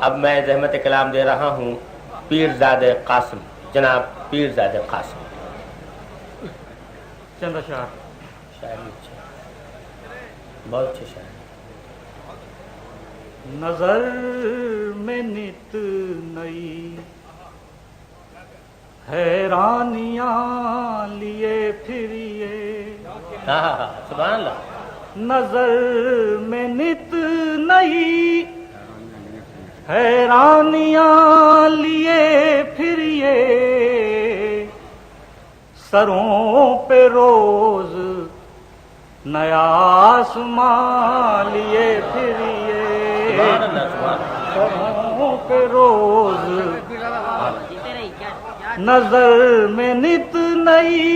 अब मैं ज़हमत कलाम दे रहा हूँ पीरज़ादे कासिम, जनाब पीरज़ादे कासिम। चंद अशार शायरी अच्छे, बहुत अच्छे शायरी। नजर में नित नई हैरानियां लिए फिरिए। हाँ, सुभान अल्लाह। नजर में नित नई हैरानियां लिए फिरिए। सरों पे रोज नया आसमां लिए फिरिए। सरों पे रोज नजर में नित नई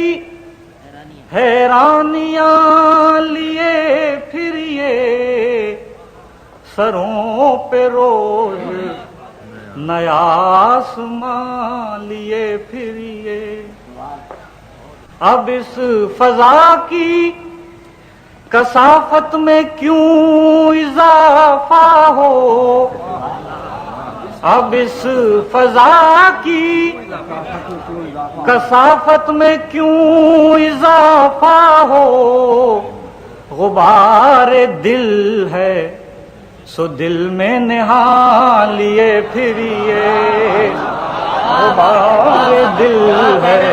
हैरानियां लिए फिरिए। सरों पे रोज नया आसमां लिए फिरिए। अब इस फजा की कसाफत में क्यों इजाफा हो। अब इस फजा की कसाफत में क्यों इजाफा हो। गुबार दिल है सो दिल में निहा लिए फिरिए। गुबार दिल है।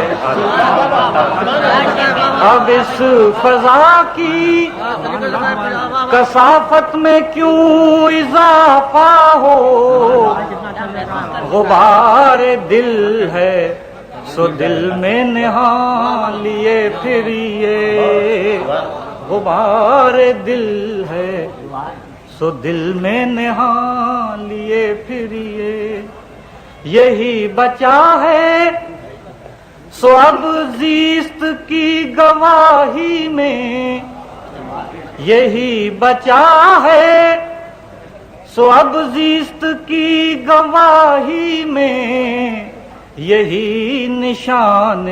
अब इस फजा की कसाफत में क्यों इजाफा हो। गुबार दिल है सो दिल में निहा लिए फिरिए। गुबार दिल है सो दिल में निहा लिए फिरिए। यही बचा है सो अब जीस्त की गवाही में। यही बचा है सो अब जीस्त की गवाही में। यही निशान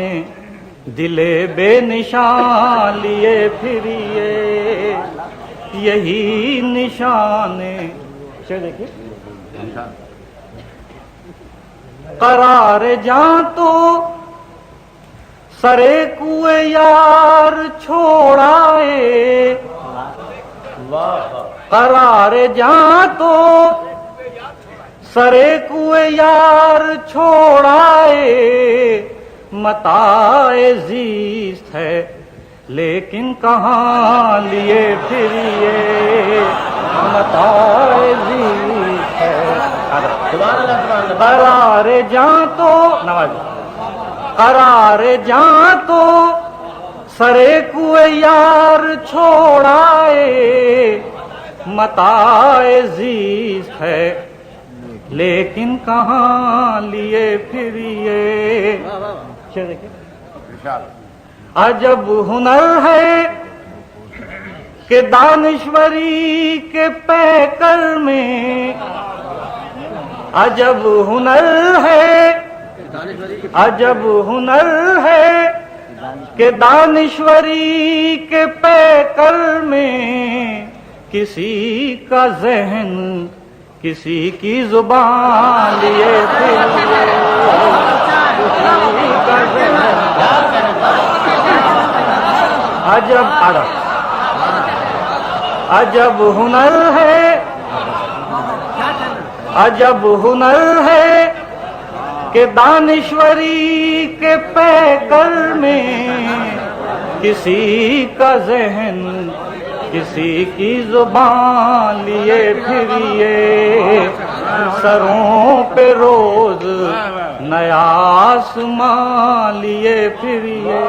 दिले बेनिशान लिए फिरिए। यही निशान देखिए। करार जा तो सरे कुए यार छोड़ाए। करार जा तो सरे कुए यार छोड़ाए। मताए जीस्त है लेकिन कहाँ लिए फिरिए। मताए जीस्त है। करार जा तो नवाज करार जा तो सरे कुए यार छोड़ाए। मताए जीस्त है लेकिन कहाँ लिए फिरिए। अजब हुनर है कि दानिश्वरी के पैकर में। अजब हुनर है, अजब हुनर है कि दानिश्वरी के पैकर में। किसी का ज़हन किसी की जुबान लिए फिरिए। अजब अजब हुनर है, अजब हुनर है कि दानिश्वरी के पैकर में। किसी का ज़हन किसी की जुबान लिए फिरिए। सरों पे रोज नया आसमां लिए फिरिए।